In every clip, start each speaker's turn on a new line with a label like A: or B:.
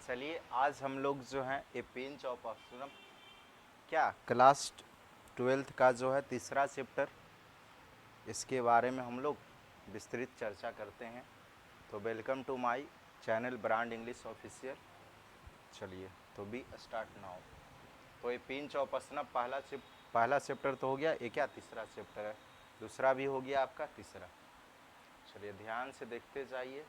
A: चलिए आज हम लोग जो हैं ए पेंच ऑफ अप्सरम क्या क्लास 12th का जो है तीसरा चैप्टर, इसके बारे में हम लोग विस्तृत चर्चा करते हैं। तो welcome to my channel brand English official. चलिए तो बी स्टार्ट नाउ। तो ए पेंच ऑफ अप्सरम पहला चैप्टर तो हो गया, ये क्या तीसरा चैप्टर है, दूसरा भी हो गया आपका तीसरा। चलिए ध्यान से देखते जाइए।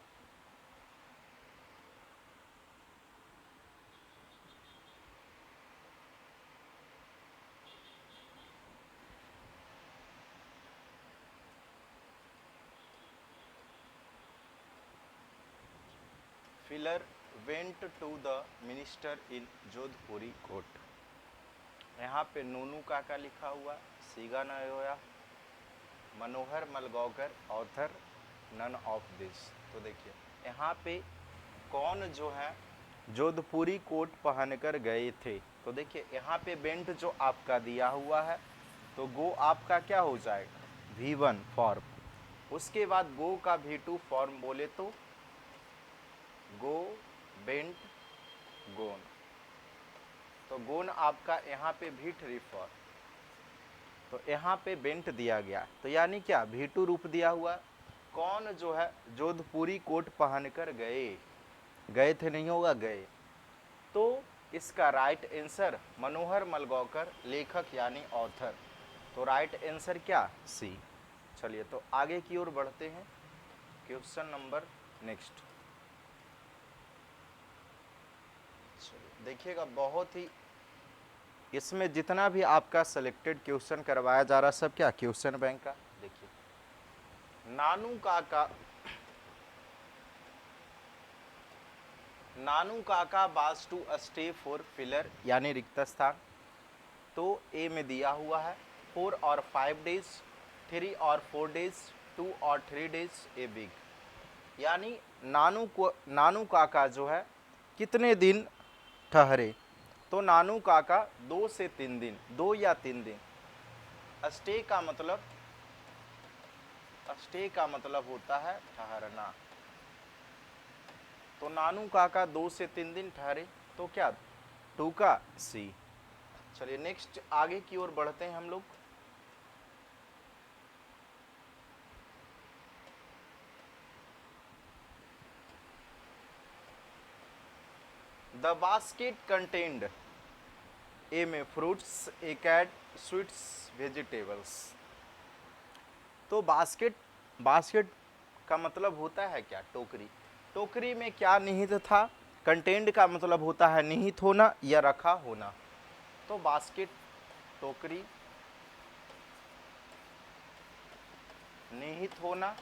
A: Filler went to the minister in Jodhpuri coat. यहाँ पे नूनू काका लिखा हुआ, सीगा नयोया, Manohar Malgaonkar author, none of this. तो देखिए यहाँ पे कौन जो है जोधपुरी कोट पहनकर गए थे। तो देखिए यहाँ पे वेंट जो आपका दिया हुआ है तो गो आपका क्या हो जाएगा, V1 फॉर्म। उसके बाद गो का V2 फॉर्म बोले तो गो, बेंट, गोन। तो गोन आपका यहाँ पे V3 फॉर्म, तो यहाँ पे बेंट दिया गया, तो यानी क्या V2 रूप दिया हुआ। कौन जो है जोधपुरी कोट पहनकर गए थे नहीं होगा, गए। तो इसका राइट आंसर मनोहर मलगौकर, लेखक यानी ऑथर। तो राइट आंसर क्या, सी। चलिए तो आगे की ओर बढ़ते हैं। Question number next. देखिएगा बहुत ही इसमें जितना भी आपका सिलेक्टेड क्वेश्चन करवाया जा रहा सब क्या क्वेश्चन बैंक का। देखिए नानू काका बास टू स्टे फॉर फिलर यानी रिक्त स्थान। तो ए में दिया हुआ है 4 और 5 डेज, 3 और 4 डेज, 2 और 3 डेज ए वीक। यानी नानू काका जो है कितने दिन ठहरे। तो नानू काका 2 से 3 दिन, 2 या 3 दिन। स्टे का मतलब होता है ठहरना। तो नानू काका 2 से 3 दिन ठहरे, तो क्या 2 का सी। चलिए नेक्स्ट आगे की ओर बढ़ते हैं हम लोग। द बास्केट कंटेन्ड, ए में फ्रूट्स, ए कैट, स्वीट्स, वेजिटेबल्स। तो बास्केट का मतलब होता है क्या, टोकरी। टोकरी में क्या निहित था, कंटेंड का मतलब होता है निहित होना या रखा होना। तो बास्केट टोकरी, निहित होना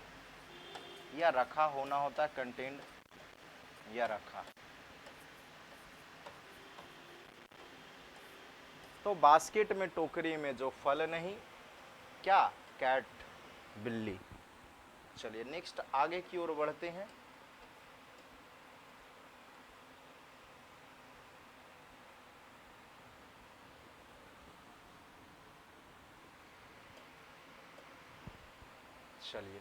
A: या रखा होना होता है, कंटेंड या रखा। तो बास्केट में टोकरी में जो फल नहीं, क्या कैट, बिल्ली। चलिए नेक्स्ट आगे की ओर बढ़ते हैं। चलिए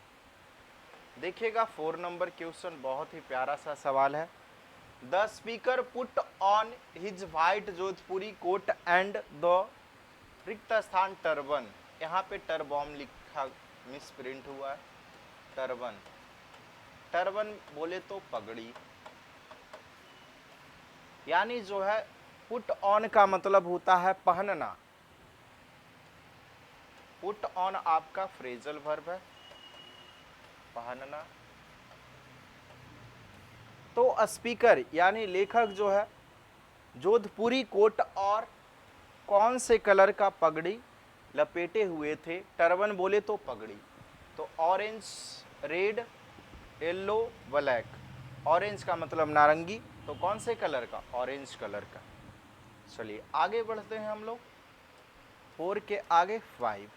A: देखिएगा 4 नंबर क्वेश्चन बहुत ही प्यारा सा सवाल है। The speaker put on his white Jodhpuri coat and the रिक्त स्थान टर्बन। यहाँ पे टर्बॉम लिखा मिस प्रिंट हुआ है, टर्बन। टर्बन बोले तो पगड़ी। यानी जो है पुट ऑन का मतलब होता है पहनना। पुट ऑन आपका फ्रेजल वर्ब है, पहनना। तो स्पीकर यानी लेखक जो है जोधपुरी कोट और कौन से कलर का पगड़ी लपेटे हुए थे। टर्बन बोले तो पगड़ी। तो orange, red, yellow, black. Orange का मतलब नारंगी, तो कौन से कलर का, ऑरेंज कलर का। चलिए आगे बढ़ते हैं हम लोग। 4 के आगे 5।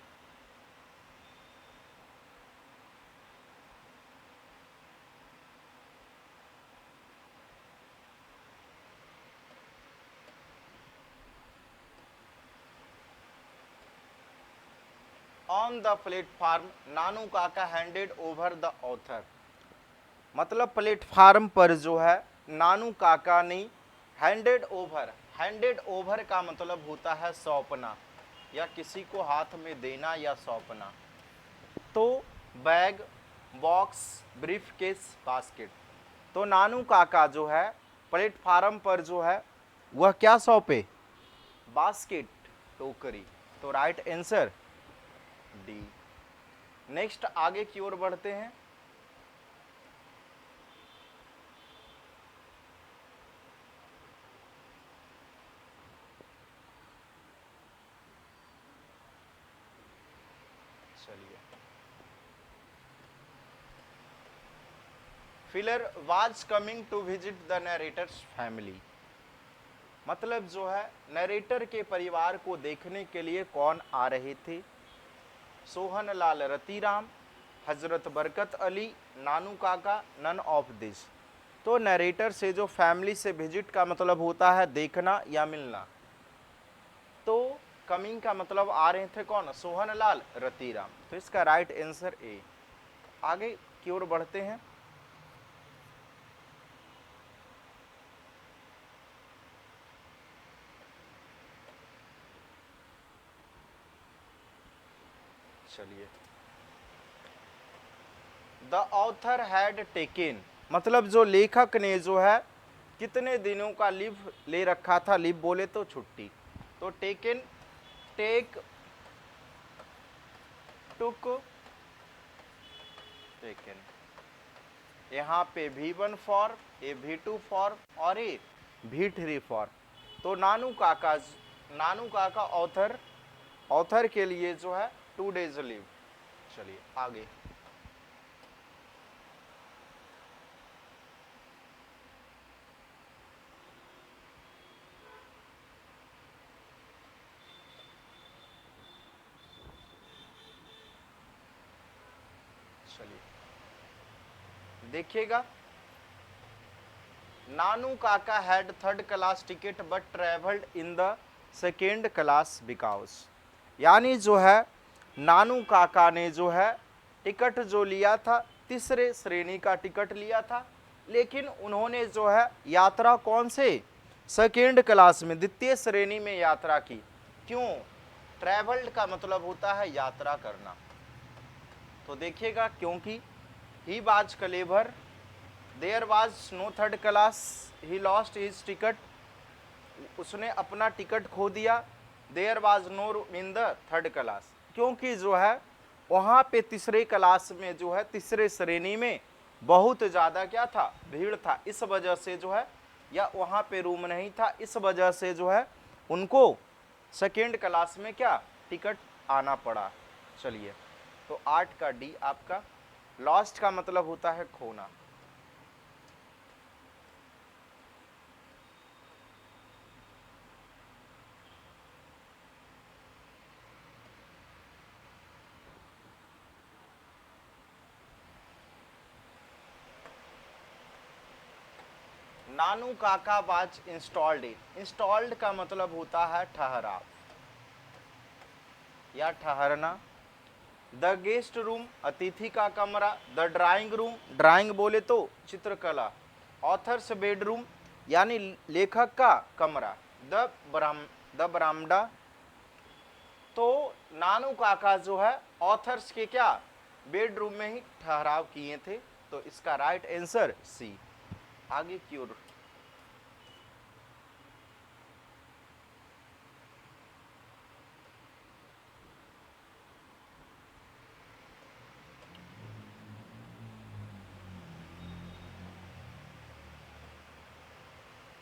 A: On the platform Nanu Kaka handed over the author. मतलब प्लेटफार्म पर जो है नानू काका ने हैंडेड ओवर का मतलब होता है सौंपना या किसी को हाथ में देना या सौंपना। तो bag, box, brief case, basket. तो नानू काका जो है प्लेटफार्म पर जो है वह क्या सौंपे? बास्केट, टोकरी। तो राइट आंसर डी। नेक्स्ट आगे की ओर बढ़ते हैं। चलिए, filler was coming to visit the narrator's family. मतलब जो है नरेटर के परिवार को देखने के लिए कौन आ रहे थे? सोहन लाल रतीराम, हजरत बरकत अली, नानू काका, नन ऑफ दिस। तो नरेटर से जो फैमिली से विजिट का मतलब होता है देखना या मिलना। तो कमिंग का मतलब आ रहे थे कौन? सोहन लाल रतीराम। तो इसका राइट आंसर ए। आगे की ओर बढ़ते हैं। चलिए, द ऑथर हैड टेकन, मतलब जो लेखक ने जो है कितने दिनों का लीव ले रखा था? लीव बोले तो छुट्टी। तो टेकन, टेक, टुक, टेकन। यहाँ पे V1 for, A V2 for और ए V3 फॉर। तो नानू काका ऑथर के लिए जो है 2 डेज लीव। चलिए आगे। चलिए देखिएगा, नानू Kaka had 3rd class ticket but travelled in the 2nd class because. यानी जो है नानू काका ने जो है टिकट जो लिया था 3रे श्रेणी का टिकट लिया था, लेकिन उन्होंने जो है यात्रा कौन से? 2nd क्लास में, 2य श्रेणी में यात्रा की। क्यों? ट्रेवल्ड का मतलब होता है यात्रा करना। तो देखिएगा, क्योंकि he was clever, there was no 3rd class, he lost his ticket, उसने अपना टिकट खो दिया। There was no room in the 3rd class, क्योंकि जो है वहाँ पे 3रे क्लास में जो है 3रे श्रेणी में बहुत ज़्यादा क्या था? भीड़ था। इस वजह से जो है, या वहाँ पे रूम नहीं था, इस वजह से जो है उनको 2nd क्लास में क्या टिकट आना पड़ा। चलिए, तो 8 का डी आपका। लॉस्ट का मतलब होता है खोना। नानू काका वाज इंस्टॉल्ड इन, इंस्टॉल्ड का मतलब होता है ठहराव या ठहरना। द गेस्ट रूम, अतिथि का कमरा। द ड्राइंग रूम, ड्राइंग बोले तो चित्रकला। ऑथर्स बेडरूम, यानी लेखक का कमरा। द बरामदा। तो नानू काका जो है ऑथर्स के क्या बेडरूम में ही ठहराव किए थे। तो इसका राइट आंसर सी। आगे की ओर।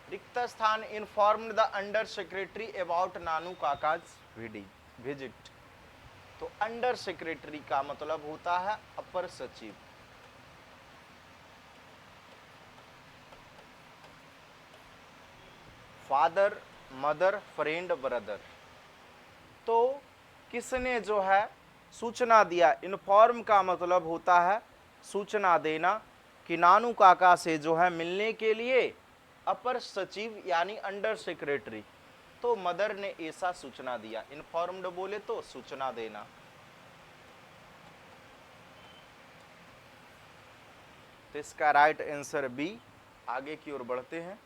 A: रिक्त स्थान informed the under secretary about Nanu Kaka's visit. तो अंडर सेक्रेटरी का मतलब होता है अपर सचिव। Father, mother, friend, brother. तो किसने जो है सूचना दिया? इन्फॉर्म का मतलब होता है सूचना देना, कि नानू काका से जो है मिलने के लिए अपर सचिव यानी अंडर सेक्रेटरी। तो मदर ने ऐसा सूचना दिया। इन्फॉर्म्ड बोले तो सूचना देना। तो इसका राइट आंसर बी। आगे की ओर बढ़ते हैं।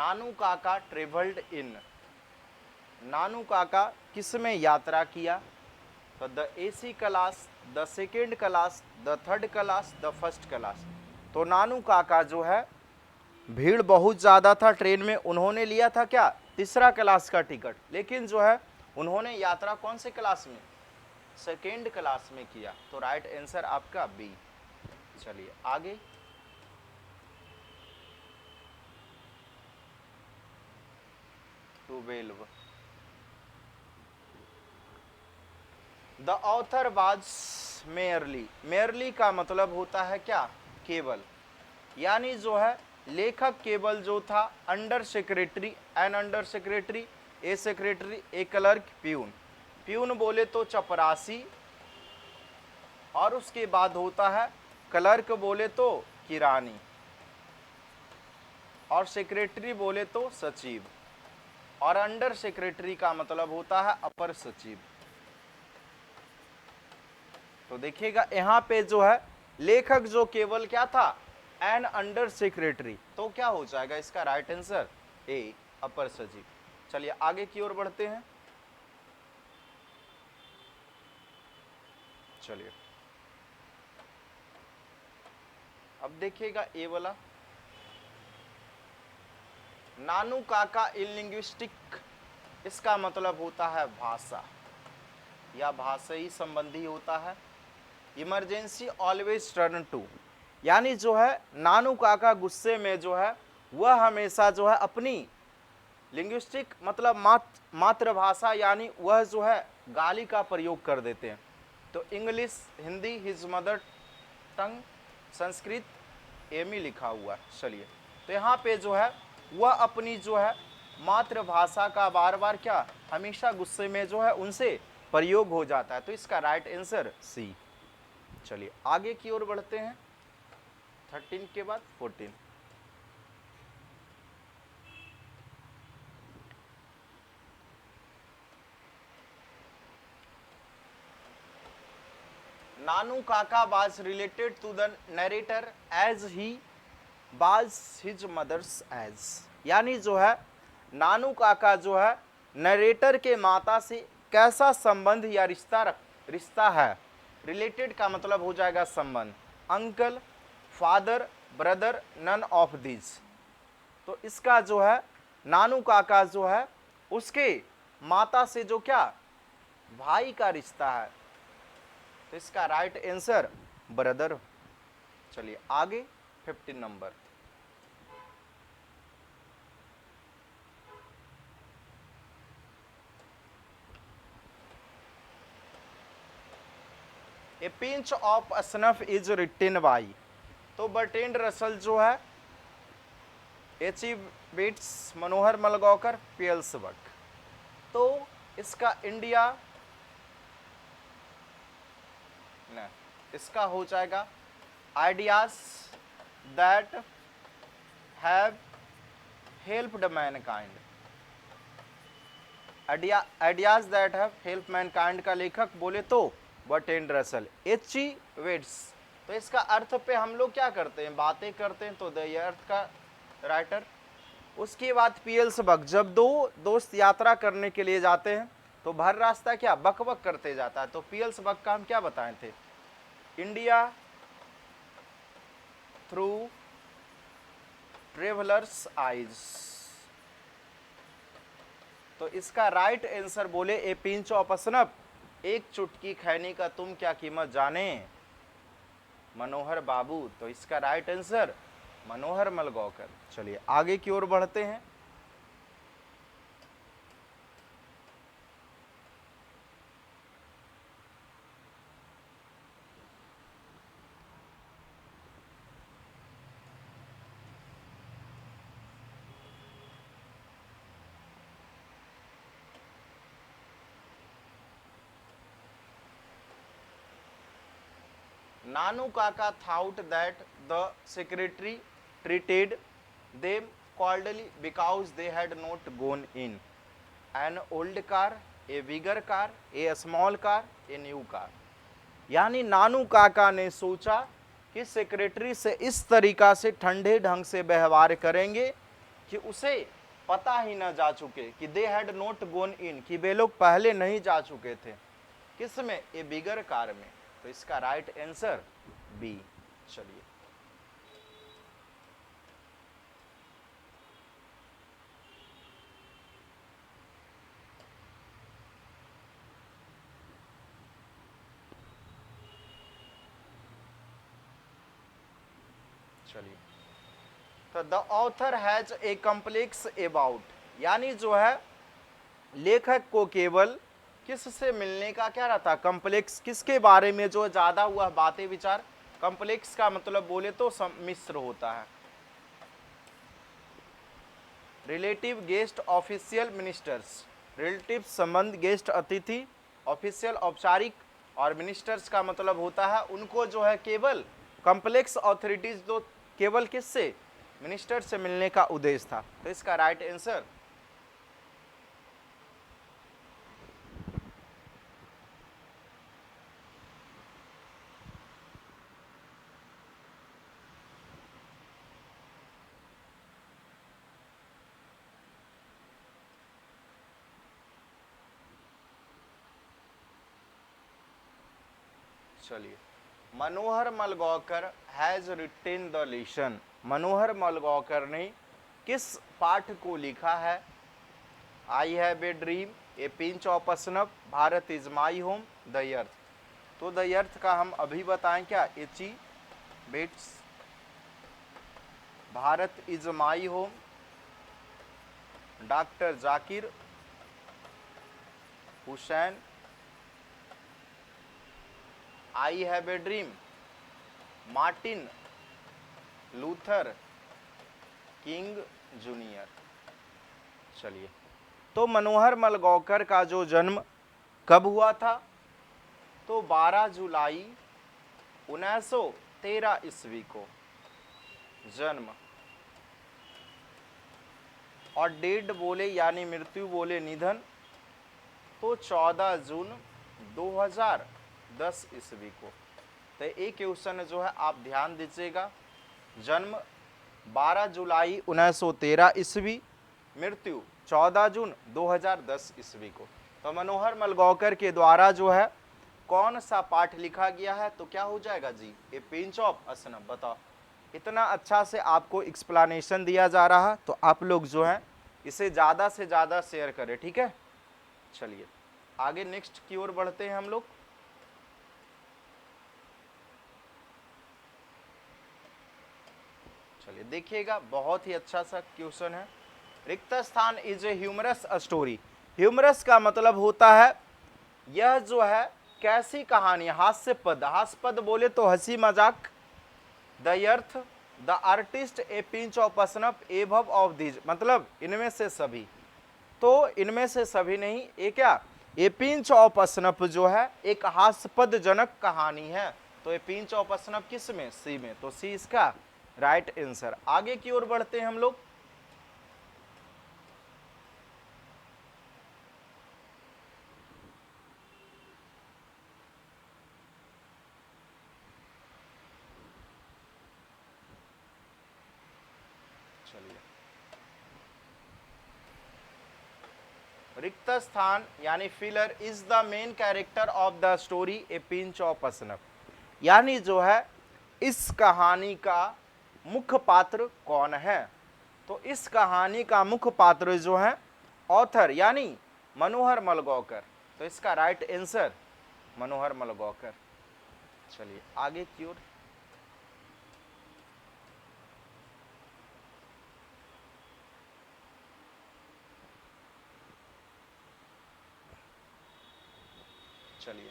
A: नानू काका ट्रेवल्ड इन, नानू काका किस में यात्रा किया? तो the AC class, the second class, the third class, the first class. तो नानू काका जो है, भीड़ बहुत ज़्यादा था ट्रेन में, उन्होंने लिया था क्या? तीसरा क्लास का टिकट, लेकिन जो है उन्होंने यात्रा कौन से क्लास में? सेकेंड क्लास में किया। तो राइट आंसर आपका बी। चलिए आगे, twelve. The author was merely, merely का मतलब होता है क्या? केवल, यानी जो है लेखक केवल जो था under secretary, an under secretary, a secretary, a clerk, peon. Peon बोले तो चपरासी, और उसके बाद होता है क्लर्क बोले तो किरानी, और सेक्रेटरी बोले तो सचिव, और अंडर सेक्रेटरी का मतलब होता है अपर सचिव। तो देखिएगा यहाँ पे जो है लेखक जो केवल क्या था? An under secretary. तो क्या हो जाएगा इसका राइट आंसर? ए, अपर सचिव। चलिए आगे की ओर बढ़ते हैं। चलिए अब देखिएगा ए वाला, नानू काका इन लिंग्विस्टिक, इसका मतलब होता है भाषा या भाषा ही संबंधी होता है। इमरजेंसी ऑलवेज टर्न टू, यानी जो है नानू काका गुस्से में जो है वह हमेशा जो है अपनी लिंग्विस्टिक मतलब मातृभाषा, यानी वह जो है गाली का प्रयोग कर देते हैं। तो English, Hindi, his mother tongue, Sanskrit, एमी लिखा हुआ है। चलिए तो यहाँ पे जो है वह अपनी जो है मातृभाषा का बार बार क्या, हमेशा गुस्से में जो है उनसे प्रयोग हो जाता है। तो इसका राइट आंसर सी। चलिए आगे की ओर बढ़ते हैं। 13 के बाद 14। नानू काका was related to the narrator as he was his mother's as, यानी जो है नानू काका जो है नरेटर के माता से कैसा संबंध या रिश्ता है? रिलेटेड का मतलब हो जाएगा संबंध, uncle, father, brother, none of this. तो इसका जो है नानू काका जो है उसके माता से जो क्या, भाई का रिश्ता है। तो इसका राइट आंसर ब्रदर। चलिए आगे 15 number, a pinch of snuff is written by. तो बर्ट्रैंड रसल जो है एची बिट्स, मनोहर मलगांवकर, पियल्सबर्ग। तो इसका इंडिया न, इसका हो जाएगा ideas that have helped Mankind. Ideas that have help Mankind का लेखक बोले तो बर्ट्रैंड रसल। एची वेट्स, तो इसका अर्थ पे हम लोग क्या करते हैं, बातें करते हैं, तो द अर्थ का राइटर। उसके बाद पियल्सबर्ग, जब दो दोस्त यात्रा करने के लिए जाते हैं तो भर रास्ता क्या बक बक करते जाता है। तो पियल्सबर्ग का हम क्या बताए थे, इंडिया थ्रू ट्रेवलर्स आइज। तो इसका राइट आंसर बोले ए पिंच ऑफ स्नफ, एक चुटकी खैनी का तुम क्या कीमत जाने, मनोहर बाबू। तो इसका राइट आंसर मनोहर मलगांवकर। चलिए आगे की ओर बढ़ते हैं। नानू काका thought that the secretary treated them coldly because they had not gone in an old car, a bigger car, a small car, a new car। यानी नानू काका ने सोचा कि सेक्रेटरी से इस तरीका से ठंडे ढंग से व्यवहार करेंगे कि उसे पता ही न जा चुके, कि दे हैड नॉट गोन इन, कि वे लोग पहले नहीं जा चुके थे, किसमें, ए बिगर कार में। तो इसका राइट आंसर बी। चलिए चलिए तो the author has a complex about, यानी जो है लेखक को केवल किससे मिलने का क्या रहता, कॉम्प्लेक्स, किसके बारे में जो ज्यादा हुआ बातें विचार। कॉम्प्लेक्स का मतलब बोले तो मिश्र होता है। Relative guest official ministers, relative संबंध गेस्ट अतिथि, ऑफिशियल औपचारिक, और मिनिस्टर्स का मतलब होता है उनको जो है केवल कॉम्प्लेक्स ऑथोरिटीज, जो केवल किससे, मिनिस्टर से मिलने का उद्देश्य था। तो इसका राइट आंसर चलिए Manohar Malgaonkar has written the lesson, Manohar Malgaonkar ने किस पाठ को लिखा है। I have a dream, a pinch of snuff, Bharat is my home, the earth. तो द अर्थ का हम अभी बताएं क्या, H E Bates, Bharat is my home, doctor Zakir Hussain, I have a dream, Martin Luther King Junior. चलिए तो मनोहर मलगांवकर का जो जन्म कब हुआ था, तो 12 जुलाई 1913 ईस्वी को जन्म, और डेड बोले यानी मृत्यु बोले निधन, तो 14 जून 2010 ईस्वी को। तो एक क्वेश्चन जो है आप ध्यान दीजिएगा, जन्म 12 जुलाई 1913 ईस्वी, मृत्यु 14 जून 2010 ईस्वी को। तो मनोहर मलगांवकर के द्वारा जो है कौन सा पाठ लिखा गया है, तो क्या हो जाएगा जी, ए पिंच ऑफ स्नफ। बताओ, इतना अच्छा से आपको एक्सप्लेनेशन दिया जा रहा, तो आप लोग जो है इसे ज़्यादा से ज़्यादा शेयर करें, ठीक है। चलिए आगे नेक्स्ट की ओर बढ़ते हैं हम लोग। चलिए देखिएगा, बहुत ही अच्छा सा क्वेश्चन है। रिक्त स्थान is a humorous story, humorous का मतलब होता है यह जो है कैसी कहानी, हास्यपद, हास्यपद बोले तो हंसी मजाक। The earth, the artist, A pinch of snuff, above of these, मतलब इनमें से सभी। तो इनमें से सभी नहीं, ये क्या, ए पिंच ऑफ स्नफ जो है एक हास्यपद जनक कहानी है। तो ए पिंच ऑफ स्नफ किस में, सी में। तो सी इसका राइट आंसर। आगे की ओर बढ़ते हैं हम लोग। चलिए रिक्त स्थान यानी filler is the main character of the story A pinch of snuff, यानी जो है इस कहानी का मुख्य पात्र कौन है। तो इस कहानी का मुख्य पात्र जो है ऑथर यानी मनोहर मलगांवकर। तो इसका राइट आंसर मनोहर मलगांवकर। चलिए आगे की ओर। चलिए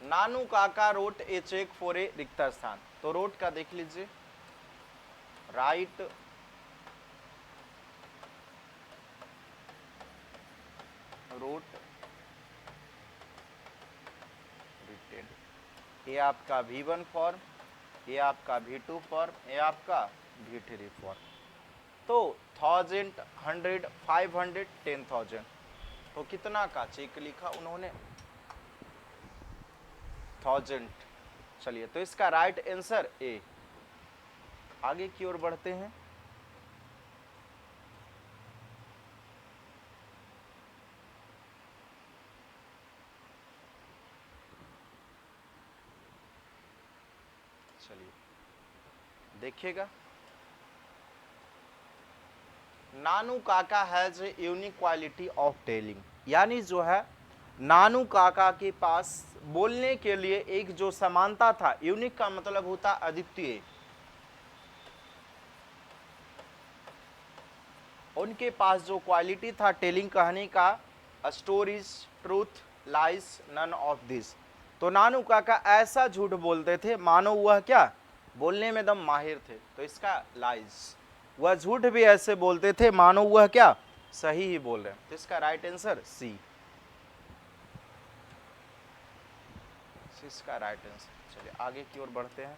A: Nanu Kaka wrote a cheque for a रिक्त स्थान, तो रोट का देख लीजिए, राइट रोट रिटेन, ये आपका V1 फॉर्म, ये आपका V2 फॉर्म, ये आपका V3 फॉर्म। तो 1000, 100, 500, 10,000, तो कितना का चेक लिखा उन्होंने, 1000। चलिए तो इसका राइट आंसर ए। आगे की ओर बढ़ते हैं। चलिए देखिएगा, नानू काका has a unique quality of telling, यानी जो है नानू काका के पास बोलने के लिए एक जो समानता था, यूनिक का मतलब होता अद्वितीय, उनके पास जो क्वालिटी था टेलिंग कहने का, stories, truth, lies, none of this. तो नानू काका ऐसा झूठ बोलते थे मानो वह क्या बोलने में दम माहिर थे, तो इसका लाइज, वह झूठ भी ऐसे बोलते थे मानो वह क्या सही ही बोल रहे हैं, तो इसका राइट आंसर सी, इसका राइट आंसर। चलिए आगे की ओर बढ़ते हैं।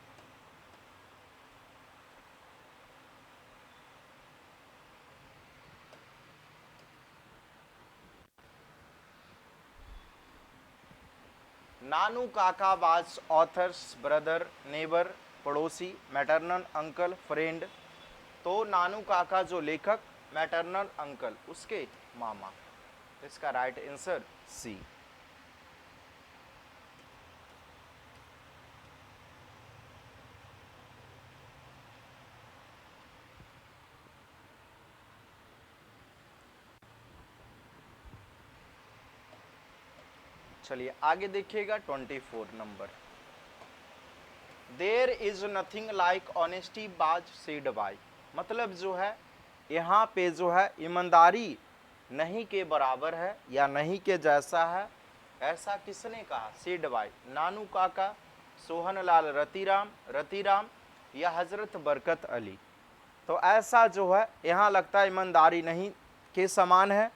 A: नानू काका वाज ऑथर्स ब्रदर, नेबर, पड़ोसी, मैटरनल अंकल, फ्रेंड। तो नानू काका जो लेखक, मैटरनल अंकल उसके मामा, इसका राइट आंसर सी। चलिए आगे देखिएगा 24 number, there is nothing like honesty बाज सेड बाय, मतलब जो है यहाँ पे जो है ईमानदारी नहीं के बराबर है या नहीं के जैसा है, ऐसा किसने कहा, सेड बाय, नानू काका, सोहनलाल रतिराम, रतिराम या हजरत बरकत अली। तो ऐसा जो है यहाँ लगता है ईमानदारी नहीं के समान है,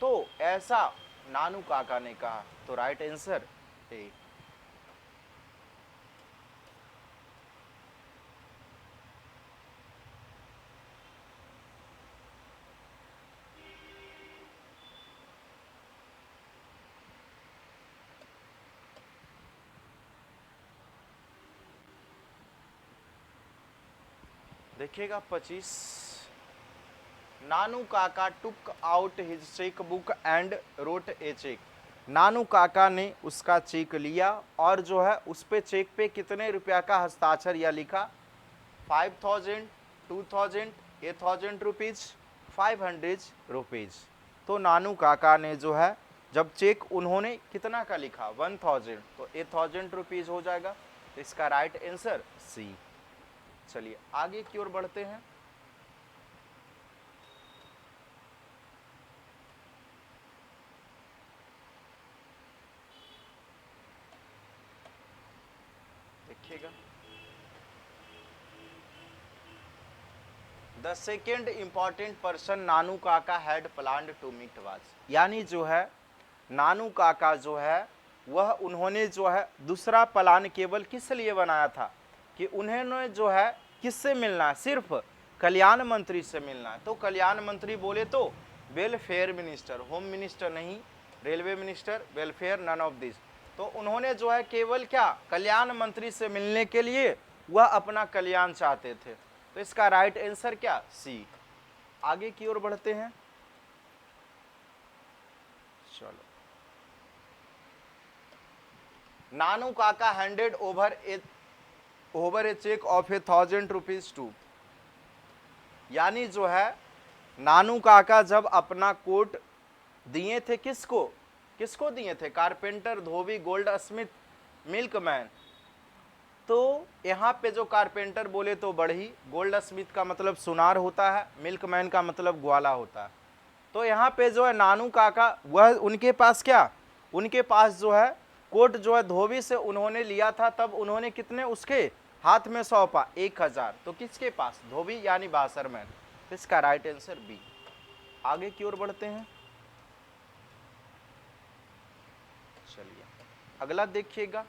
A: तो ऐसा नानू काका ने कहा, तो राइट आंसर ए। देखिएगा 25, Nanu Kaka took out his cheque book and wrote a cheque, Nanu Kaka ने उसका चेक लिया और जो है उस पे चेक पे कितने रुपया का हस्ताक्षर या लिखा, 5000, 2000, 8000 रुपीज, 500 रुपीज। तो नानू काका ने जो है जब चेक उन्होंने कितना का लिखा 1000, तो 8000 रुपीज हो जाएगा, तो इसका राइट आंसर सी। चलिए आगे की ओर बढ़ते हैं। देखिएगा, the second important person Nanu Kaka had planned to meet was, यानी जो है नानू काका जो है वह उन्होंने जो है दूसरा प्लान केवल किस लिए बनाया था कि उन्होंने जो है किससे मिलना है, सिर्फ कल्याण मंत्री से मिलना है। तो कल्याण मंत्री बोले तो वेलफेयर मिनिस्टर, होम मिनिस्टर नहीं, railway minister, welfare, none of this. तो उन्होंने जो है केवल क्या कल्याण मंत्री से मिलने के लिए वह अपना कल्याण चाहते थे, तो इसका राइट आंसर क्या सी। आगे की ओर बढ़ते हैं। चलो, Nanu Kaka handed over a cheque of 1000 rupees to, यानी जो है नानू काका जब अपना कोट दिए थे किसको, किसको दिए थे, कारपेंटर, धोबी, गोल्ड स्मिथ, मिल्कमैन। तो यहाँ पे जो कारपेंटर बोले तो बढ़ी, गोल्ड स्मिथ का मतलब सुनार होता है, मिल्कमैन का मतलब ग्वाला होता है। तो यहाँ पे जो है नानू काका वह उनके पास क्या, उनके पास जो है कोट जो है धोबी से उन्होंने लिया था, तब उन्होंने कितने उसके हाथ में सौंपा 1000, तो किसके पास, धोबी यानी बासरमैन, इसका राइट आंसर बी। आगे की ओर बढ़ते हैं। चलिए अगला देखिएगा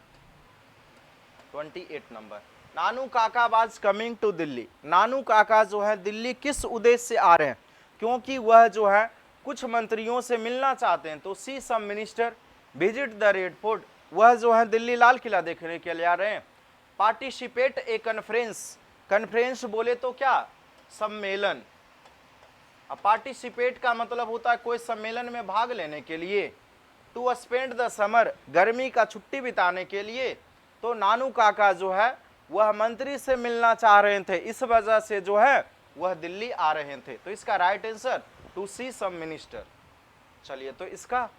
A: 28 नंबर, नानू काका वाज कमिंग टू दिल्ली, नानू काका जो है दिल्ली किस उद्देश्य से आ रहे हैं, क्योंकि वह जो है कुछ मंत्रियों से मिलना चाहते हैं, तो see some minister, visit the Red Fort, वह जो है दिल्ली लाल किला देखने के लिए आ रहे हैं, पार्टिसिपेट ए कॉन्फ्रेंस, कॉन्फ्रेंस बोले तो क्या, सम्मेलन। अब पार्टिसिपेट का मतलब होता है कोई सम्मेलन में भाग लेने के लिए। टू स्पेंड द समर, गर्मी का छुट्टी बिताने के लिए। तो नानू काका जो है वह मंत्री से मिलना चाह रहे थे, इस वजह से जो है वह दिल्ली आ रहे थे। तो इसका right answer to see some minister. चलिए तो इसका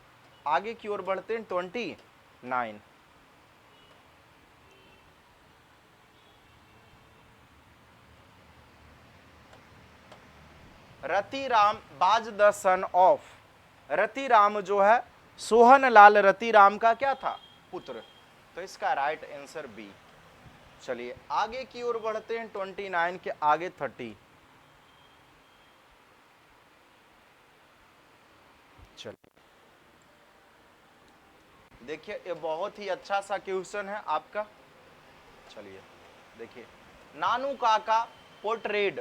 A: आगे की ओर बढ़ते हैं 29। Ratiram was the son of, Ratiram जो है सोहनलाल रतिराम का क्या था, पुत्र। तो इसका राइट आंसर बी। चलिए आगे की ओर बढ़ते हैं 29 के आगे 30। चलिए देखिए ये बहुत ही अच्छा सा क्वेश्चन है आपका। चलिए देखिए, नानू काका पोर्ट्रेड,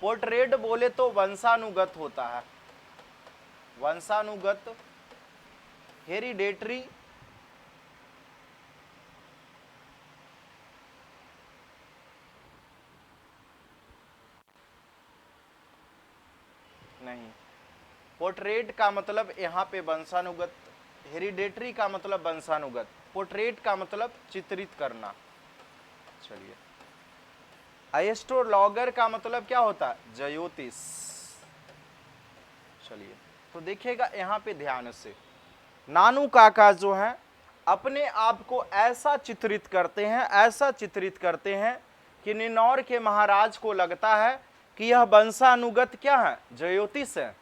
A: पोर्ट्रेड बोले तो वंशानुगत होता है, वंशानुगत, हेरिडेटरी, नहीं, पोर्ट्रेट का मतलब यहाँ पे वंशानुगत, हेरिडेटरी का मतलब वंशानुगत, पोर्ट्रेट का मतलब चित्रित करना। चलिए एस्ट्रोलॉगर का मतलब क्या होता है, ज्योतिष। चलिए तो देखिएगा यहाँ पे ध्यान से, नानू काका जो है अपने आप को ऐसा चित्रित करते हैं, ऐसा चित्रित करते हैं कि निन्नौर के महाराज को लगता है कि यह वंशानुगत क्या है, ज्योतिष है।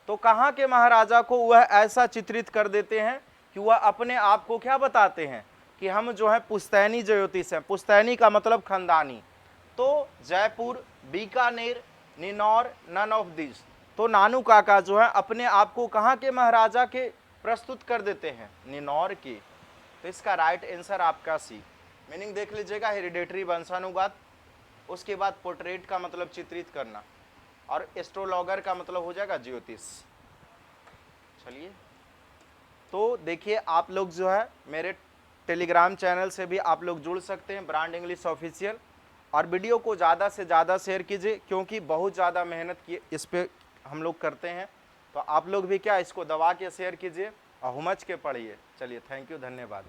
A: तो कहाँ के महाराजा को वह ऐसा चित्रित कर देते हैं कि वह अपने आप को क्या बताते हैं कि हम जो है पुश्तैनी ज्योतिष हैं। पुश्तैनी का मतलब खानदानी। तो जयपुर, बीकानेर, निन्नौर, नन ऑफ दिस। तो नानू काका जो है अपने आप को कहाँ के महाराजा के प्रस्तुत कर देते हैं, निन्नौर के। तो इसका राइट आंसर आपका सी। मीनिंग देख लीजिएगा, हेरिडेटरी वंशानुगत, उसके बाद पोर्ट्रेट का मतलब चित्रित करना, और एस्ट्रोलॉगर का मतलब हो जाएगा ज्योतिष। चलिए तो देखिए आप लोग जो है मेरे टेलीग्राम चैनल से भी आप लोग जुड़ सकते हैं, ब्रांड इंग्लिश ऑफिशियल। और वीडियो को ज़्यादा से ज़्यादा शेयर कीजिए, क्योंकि बहुत ज़्यादा मेहनत की इस पे हम लोग करते हैं। तो आप लोग भी क्या इसको दबा के शेयर कीजिए और हुमच के पढ़िए। चलिए थैंक यू, धन्यवाद।